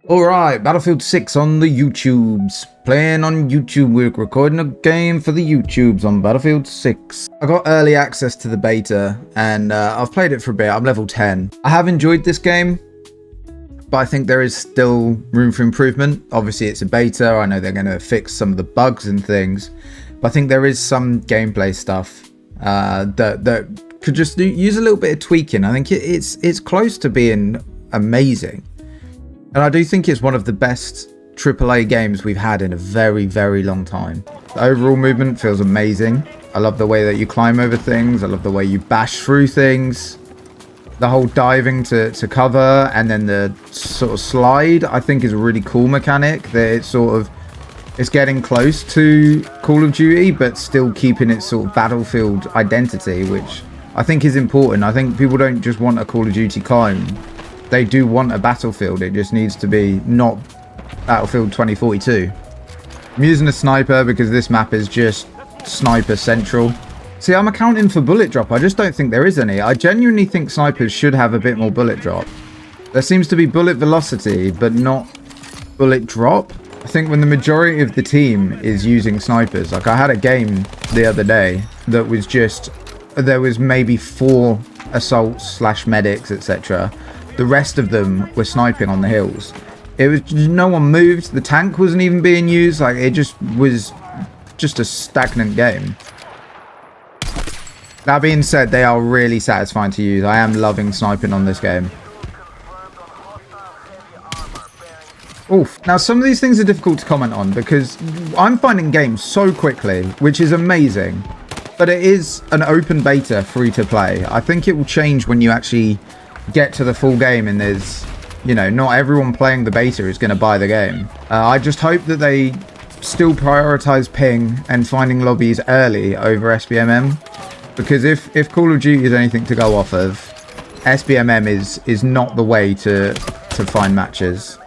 Alright, Battlefield 6 on the YouTubes. Playing on YouTube, we're recording a game for the YouTubes on Battlefield 6. I got early access to the beta, and I've played it for a bit. I'm level 10. I have enjoyed this game, but I think there is still room for improvement. Obviously, it's a beta. I know they're going to fix some of the bugs and things, but I think there is some gameplay stuff that could just use a little bit of tweaking. I think it's close to being amazing. And I do think it's one of the best AAA games we've had in a very, very long time. The overall movement feels amazing. I love the way that you climb over things. I love the way you bash through things. The whole diving to cover and then the sort of slide, I think, is a really cool mechanic. That it's getting close to Call of Duty, but still keeping its sort of Battlefield identity, which I think is important. I think people don't just want a Call of Duty clone. They do want a Battlefield. It just needs to be not Battlefield 2042. I'm using a sniper because this map is just sniper central. See, I'm accounting for bullet drop. I just don't think there is any. I genuinely think snipers should have a bit more bullet drop. There seems to be bullet velocity, but not bullet drop. I think when the majority of the team is using snipers, like I had a game the other day that was just, there was maybe 4 assaults / medics, etc. The rest of them were sniping on the hills. It was, no one moved. The tank wasn't even being used. Like, it just was just a stagnant game. That being said, they are really satisfying to use. I am loving sniping on this game. Oof. Now, some of these things are difficult to comment on because I'm finding games so quickly, which is amazing. But it is an open beta, free to play. I think it will change when you actually get to the full game and there's, you know, not everyone playing the beta is going to buy the game. I just hope that they still prioritize ping and finding lobbies early over SBMM, because if Call of Duty is anything to go off of, SBMM is not the way to find matches.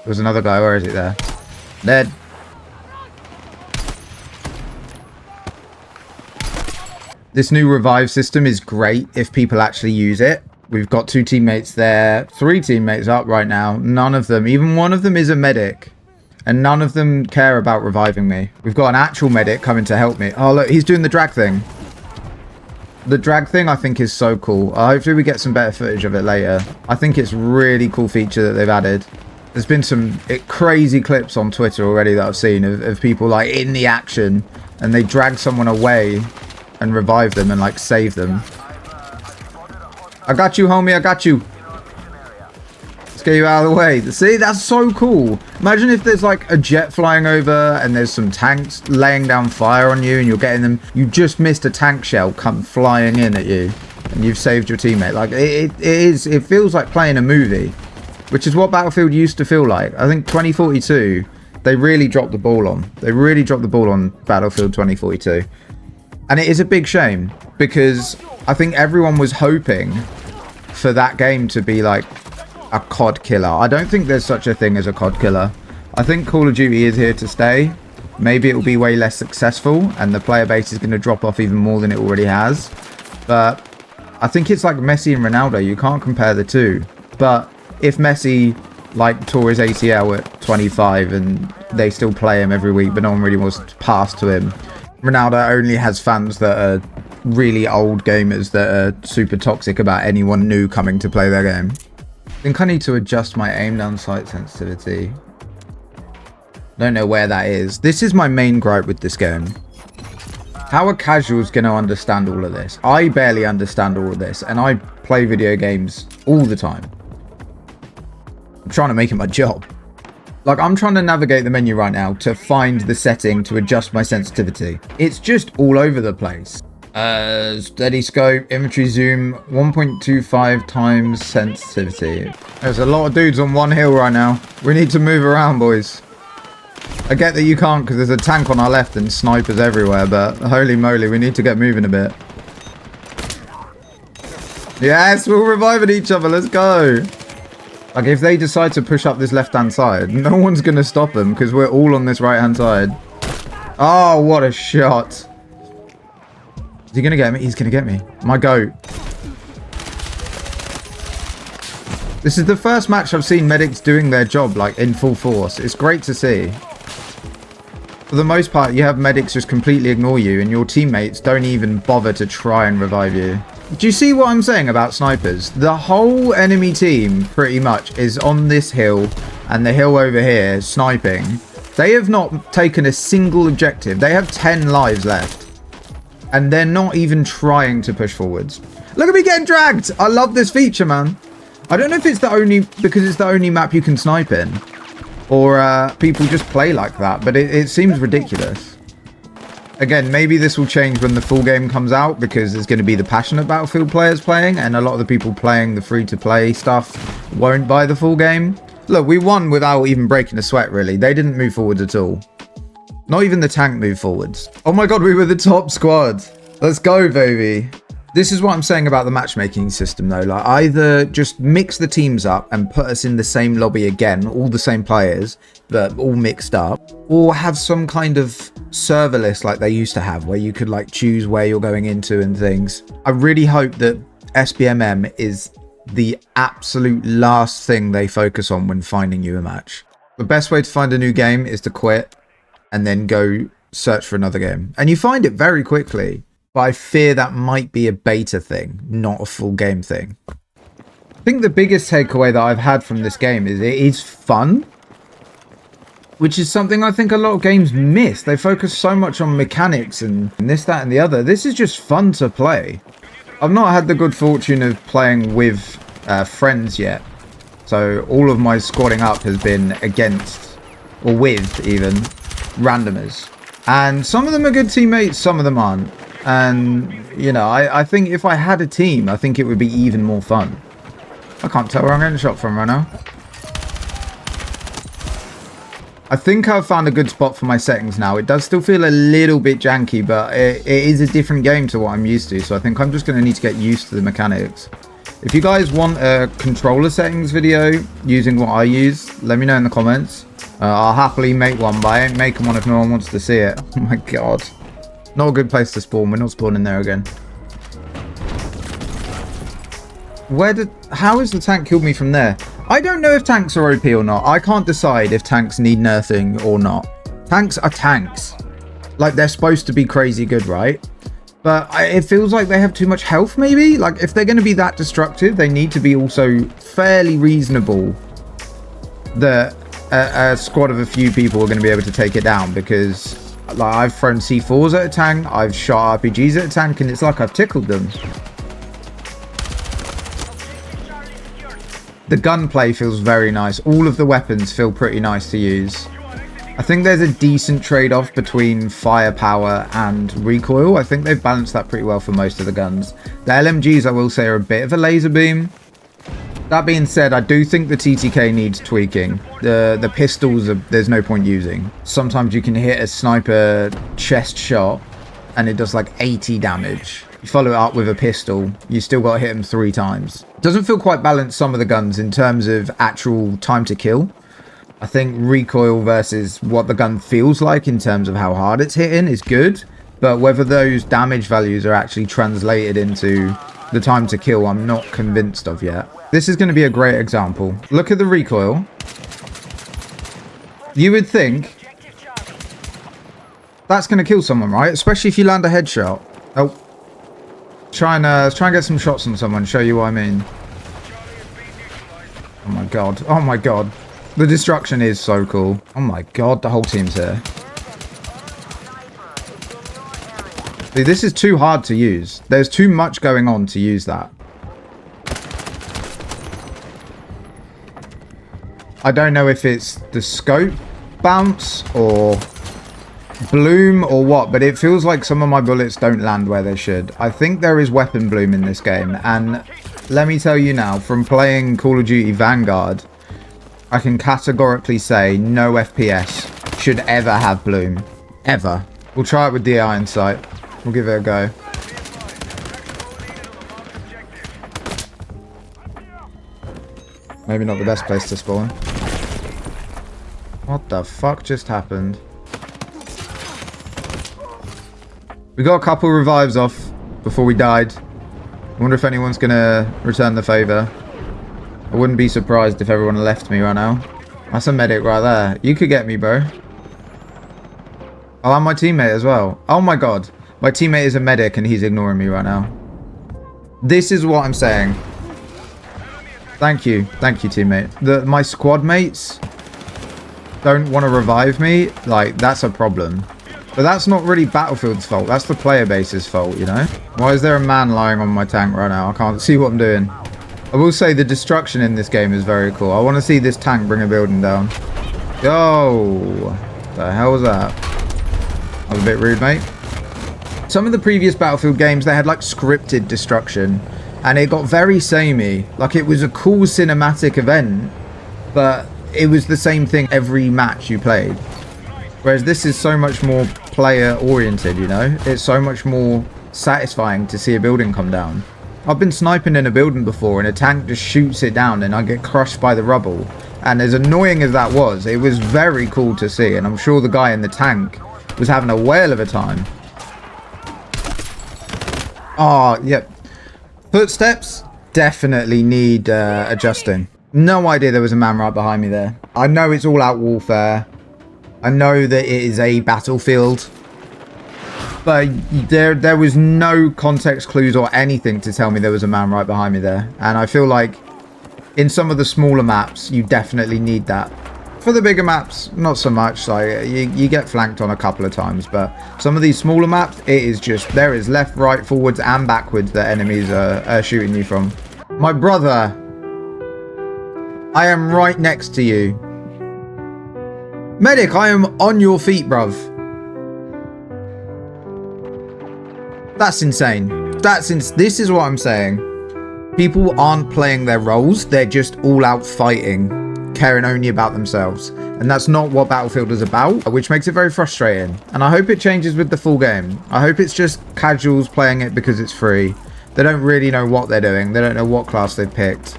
There's another guy. Where is it? There. Dead. This new revive system is great if people actually use it. We've got 2 teammates there, 3 teammates up right now. None of them, even one of them is a medic. And none of them care about reviving me. We've got an actual medic coming to help me. Oh, look, he's doing the drag thing. The drag thing, I think, is so cool. Hopefully we get some better footage of it later. I think it's a really cool feature that they've added. There's been some crazy clips on Twitter already that I've seen of people, like, in the action. And they drag someone away and revive them and like save them. I got you, homie. I got you. Let's get you out of the way. See, that's so cool. Imagine if there's like a jet flying over and there's some tanks laying down fire on you and you're getting them. You just missed a tank shell come flying in at you and you've saved your teammate. Like it feels like playing a movie, which is what Battlefield used to feel like. I think 2042, they really dropped the ball on. They really dropped the ball on Battlefield 2042. And it is a big shame because I think everyone was hoping for that game to be like a COD killer. I don't think there's such a thing as a COD killer. I think Call of Duty is here to stay. Maybe it will be way less successful and the player base is going to drop off even more than it already has. But I think it's like Messi and Ronaldo. You can't compare the two. But if Messi like tore his ACL at 25 and they still play him every week, but no one really wants to pass to him. Ronaldo only has fans that are really old gamers that are super toxic about anyone new coming to play their game. I think I need to adjust my aim down sight sensitivity. Don't know where that is. This is my main gripe with this game. How are casuals going to understand all of this? I barely understand all of this, and I play video games all the time. I'm trying to make it my job. Like, I'm trying to navigate the menu right now to find the setting to adjust my sensitivity. It's just all over the place. Steady scope, inventory zoom, 1.25 times sensitivity. There's a lot of dudes on one hill right now. We need to move around, boys. I get that you can't because there's a tank on our left and snipers everywhere, but holy moly, we need to get moving a bit. Yes, we're reviving each other. Let's go. Like, if they decide to push up this left-hand side, no one's going to stop them because we're all on this right-hand side. Oh, what a shot. Is he going to get me? He's going to get me. My goat. This is the first match I've seen medics doing their job, like, in full force. It's great to see. For the most part, you have medics just completely ignore you, and your teammates don't even bother to try and revive you. Do you see what I'm saying about snipers? The whole enemy team, pretty much, is on this hill, and the hill over here, sniping. They have not taken a single objective. They have 10 lives left. And they're not even trying to push forwards. Look at me getting dragged! I love this feature, man. I don't know if it's because it's the only map you can snipe in, or people just play like that, but it seems ridiculous. Again, maybe this will change when the full game comes out, because there's going to be the passionate Battlefield players playing, and a lot of the people playing the free-to-play stuff won't buy the full game. Look, we won without even breaking a sweat, really. They didn't move forwards at all. Not even the tank moved forwards. Oh my god, we were the top squad. Let's go, baby. This is what I'm saying about the matchmaking system, though. Like, either just mix the teams up and put us in the same lobby again, all the same players, but all mixed up, or have some kind of server list like they used to have, where you could, like, choose where you're going into and things. I really hope that SBMM is the absolute last thing they focus on when finding you a match. The best way to find a new game is to quit and then go search for another game. And you find it very quickly. But I fear that might be a beta thing, not a full game thing. I think the biggest takeaway that I've had from this game is it is fun. Which is something I think a lot of games miss. They focus so much on mechanics and this, that, and the other. This is just fun to play. I've not had the good fortune of playing with friends yet. So all of my squadding up has been against, or with even, randomers. And some of them are good teammates, some of them aren't. And, you know, I think if I had a team, I think it would be even more fun. I can't tell where I'm getting shot from right now. I think I've found a good spot for my settings now. It does still feel a little bit janky, but it is a different game to what I'm used to. So I think I'm just going to need to get used to the mechanics. If you guys want a controller settings video using what I use, let me know in the comments. I'll happily make one, but I ain't making one if no one wants to see it. Oh my god. Not a good place to spawn. We're not spawning there again. How has the tank killed me from there? I don't know if tanks are OP or not. I can't decide if tanks need nerfing or not. Tanks are tanks. Like, they're supposed to be crazy good, right? But it feels like they have too much health, maybe? Like, if they're going to be that destructive, they need to be also fairly reasonable that a squad of a few people are going to be able to take it down, because like, I've thrown C4s at a tank, I've shot RPGs at a tank, and it's like I've tickled them. The gunplay feels very nice. All of the weapons feel pretty nice to use. I think there's a decent trade-off between firepower and recoil. I think they've balanced that pretty well for most of the guns. The LMGs, I will say, are a bit of a laser beam. That being said, I do think the TTK needs tweaking. The pistols, there's no point using. Sometimes you can hit a sniper chest shot and it does like 80 damage. You follow it up with a pistol, you still got to hit them 3 times. Doesn't feel quite balanced, some of the guns, in terms of actual time to kill. I think recoil versus what the gun feels like in terms of how hard it's hitting is good. But whether those damage values are actually translated into the time to kill, I'm not convinced of yet. This is going to be a great example. Look at the recoil. You would think that's going to kill someone, right? Especially if you land a headshot. Oh. Let's try and get some shots on someone, show you what I mean. Oh my god. Oh my god. The destruction is so cool. Oh my god, the whole team's here. See, this is too hard to use. There's too much going on to use that. I don't know if it's the scope bounce or bloom or what, but it feels like some of my bullets don't land where they should. I think there is weapon bloom in this game, and let me tell you now, from playing Call of Duty Vanguard, I can categorically say no FPS should ever have bloom. Ever. We'll try it with the iron sight. We'll give it a go. Maybe not the best place to spawn. What the fuck just happened? We got a couple revives off before we died. I wonder if anyone's gonna return the favor. I wouldn't be surprised if everyone left me right now. That's a medic right there. You could get me, bro. Oh, I'm my teammate as well. Oh my god. My teammate is a medic and he's ignoring me right now. This is what I'm saying. Thank you. Thank you, teammate. My squad mates don't want to revive me. Like, that's a problem. But that's not really Battlefield's fault. That's the player base's fault, you know? Why is there a man lying on my tank right now? I can't see what I'm doing. I will say the destruction in this game is very cool. I want to see this tank bring a building down. Yo! The hell was that? That was a bit rude, mate. Some of the previous Battlefield games, they had like scripted destruction. And it got very samey. Like, it was a cool cinematic event. But it was the same thing every match you played. Whereas this is so much more player oriented, you know? It's so much more satisfying to see a building come down. I've been sniping in a building before and a tank just shoots it down and I get crushed by the rubble. And as annoying as that was, it was very cool to see. And I'm sure the guy in the tank was having a whale of a time. Oh, yep. Footsteps definitely need adjusting. No idea there was a man right behind me there. I know it's all out warfare. I know that it is a battlefield. But there was no context clues or anything to tell me there was a man right behind me there. And I feel like in some of the smaller maps, you definitely need that. For the bigger maps, not so much. Like you get flanked on a couple of times. But some of these smaller maps, it is just, there is left, right, forwards and backwards that enemies are shooting you from. My brother, I am right next to you. Medic, I am on your feet, bruv. That's insane. This is what I'm saying. People aren't playing their roles. They're just all out fighting, caring only about themselves. And that's not what Battlefield is about, which makes it very frustrating. And I hope it changes with the full game. I hope it's just casuals playing it because it's free. They don't really know what they're doing. They don't know what class they've picked.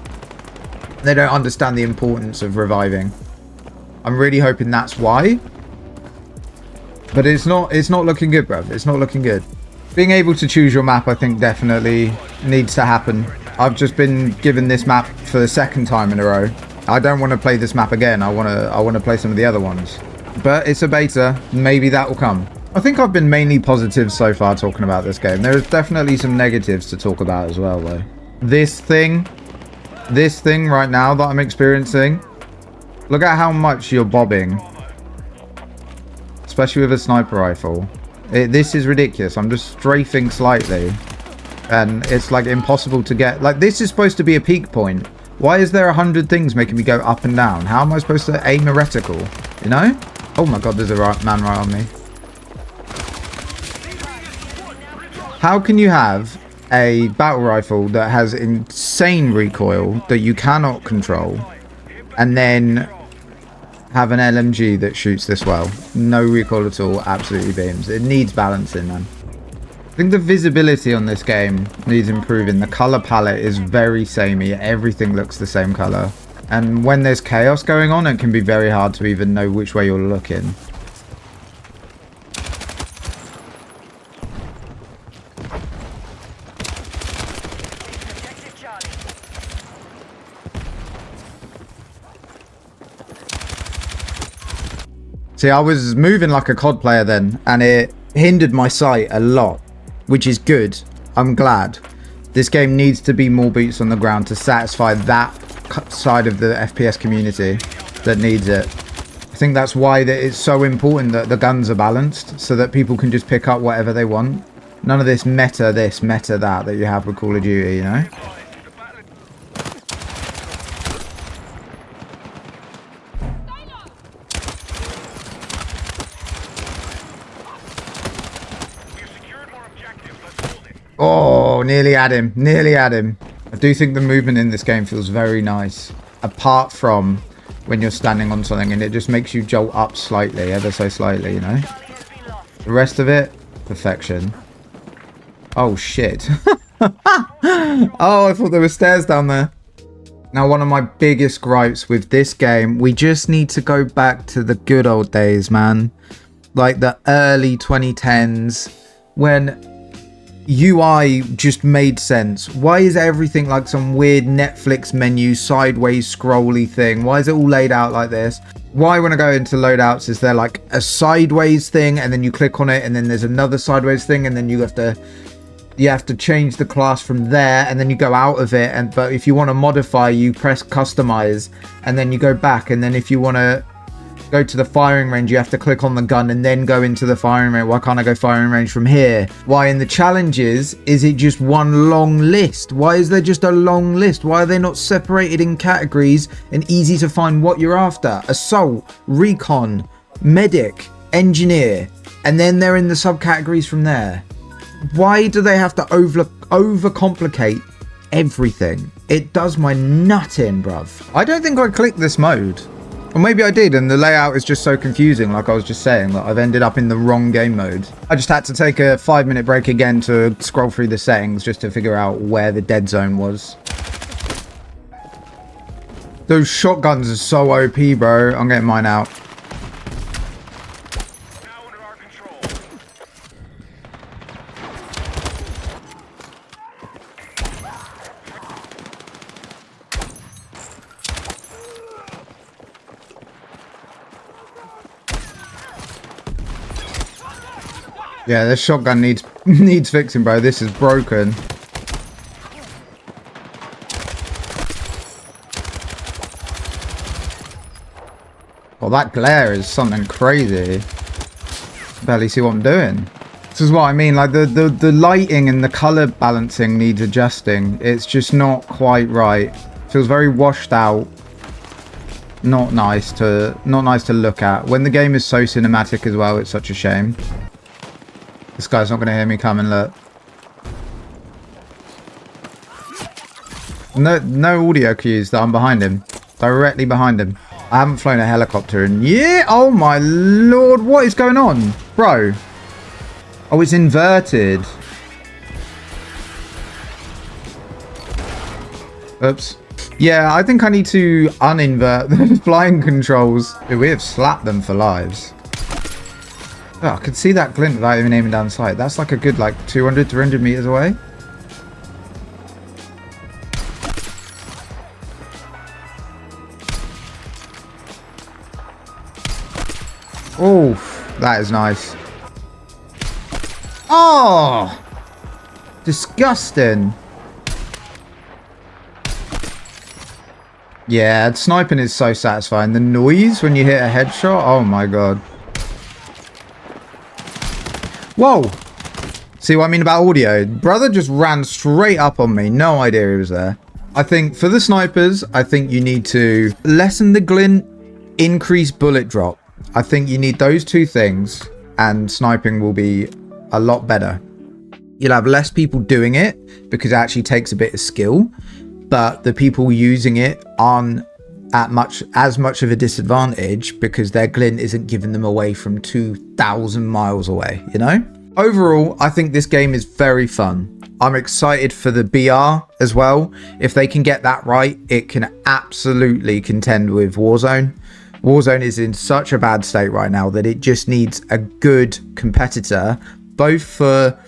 They don't understand the importance of reviving. I'm really hoping that's why. But it's not looking good, bruv. It's not looking good. Being able to choose your map, I think, definitely needs to happen. I've just been given this map for the second time in a row. I don't want to play this map again. I want to play some of the other ones. But it's a beta. Maybe that will come. I think I've been mainly positive so far talking about this game. There's definitely some negatives to talk about as well, though. This thing right now that I'm experiencing, look at how much you're bobbing. Especially with a sniper rifle. This is ridiculous. I'm just strafing slightly. And it's like impossible to get. Like, this is supposed to be a peak point. Why is there 100 things making me go up and down? How am I supposed to aim a reticle? You know? Oh my god, there's a man right on me. How can you have a battle rifle that has insane recoil that you cannot control, and then have an LMG that shoots this well? No recoil at all, absolutely beams. It needs balancing, man. I think the visibility on this game needs improving. The color palette is very samey. Everything looks the same color. And when there's chaos going on, it can be very hard to even know which way you're looking. See, I was moving like a COD player then, and it hindered my sight a lot, which is good. I'm glad. This game needs to be more boots on the ground to satisfy that side of the FPS community that needs it. I think that's why it's so important that the guns are balanced, so that people can just pick up whatever they want. None of this meta that you have with Call of Duty, you know? Oh, nearly had him. Nearly had him. I do think the movement in this game feels very nice. Apart from when you're standing on something and it just makes you jolt up slightly, ever so slightly, you know? The rest of it, perfection. Oh, shit. Oh, I thought there were stairs down there. Now, one of my biggest gripes with this game, we just need to go back to the good old days, man. Like the early 2010s when UI just made sense. Why is everything like some weird Netflix menu sideways scrolly thing? Why is it all laid out like this? Why when I go into loadouts is there like a sideways thing and then you click on it and then there's another sideways thing and then you have to change the class from there and then you go out of it, but if you want to modify you press customize and then you go back, and then if you want to go to the firing range you have to click on the gun and then go into the firing range. Why can't I go firing range from here? Why in the challenges is it just one long list? Why is there just a long list? Why are they not separated in categories and easy to find what you're after? Assault, recon, medic, engineer, and then they're in the subcategories from there. Why do they have to overcomplicate everything? It does my nut in, bruv. I don't think I clicked this mode. Or maybe I did, and the layout is just so confusing, like I was just saying, that I've ended up in the wrong game mode. I just had to take a 5-minute break again to scroll through the settings just to figure out where the dead zone was. Those shotguns are so OP, bro. I'm getting mine out. Yeah, this shotgun needs fixing, bro. This is broken. Well, that glare is something crazy. Barely see what I'm doing. This is what I mean. Like the lighting and the color balancing needs adjusting. It's just not quite right. Feels very washed out. Not nice to look at. When the game is so cinematic as well, it's such a shame. This guy's not going to hear me coming, look. No audio cues that I'm behind him. Directly behind him. I haven't flown a helicopter in... Yeah! Oh my lord, what is going on? Bro. Oh, it's inverted. Oops. Yeah, I think I need to uninvert the flying controls. Dude, we have slapped them for lives. Oh, I could see that glint without even aiming down sight. That's like a good, like, 200, 300 meters away. Oh, that is nice. Oh! Disgusting. Yeah, sniping is so satisfying. The noise when you hit a headshot, oh my god. Whoa! See what I mean about audio? Brother just ran straight up on me. No idea he was there. I think for the snipers, I think you need to lessen the glint, increase bullet drop. I think you need those two things and sniping will be a lot better. You'll have less people doing it because it actually takes a bit of skill, but the people using it aren't at as much of a disadvantage because their glint isn't giving them away from 2,000 miles away, you know? Overall, I think this game is very fun. I'm excited for the BR as well. If they can get that right, it can absolutely contend with Warzone. Warzone is in such a bad state right now that it just needs a good competitor, both for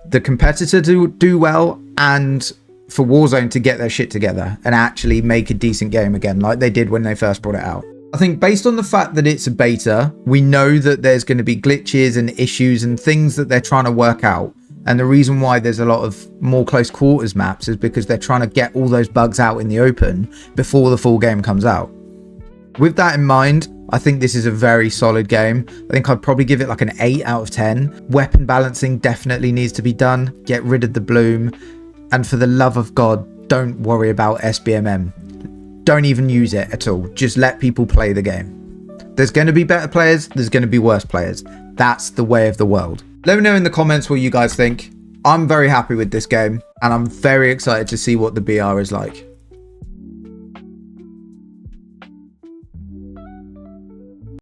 the competitor to do well and for Warzone to get their shit together and actually make a decent game again like they did when they first brought it out. I think based on the fact that it's a beta, we know that there's going to be glitches and issues and things that they're trying to work out. And the reason why there's a lot of more close quarters maps is because they're trying to get all those bugs out in the open before the full game comes out. With that in mind, I think this is a very solid game. I think I'd probably give it like an 8 out of 10. Weapon balancing definitely needs to be done. Get rid of the bloom. And for the love of God, don't worry about SBMM. Don't even use it at all. Just let people play the game. There's going to be better players. There's going to be worse players. That's the way of the world. Let me know in the comments what you guys think. I'm very happy with this game and I'm very excited to see what the BR is like.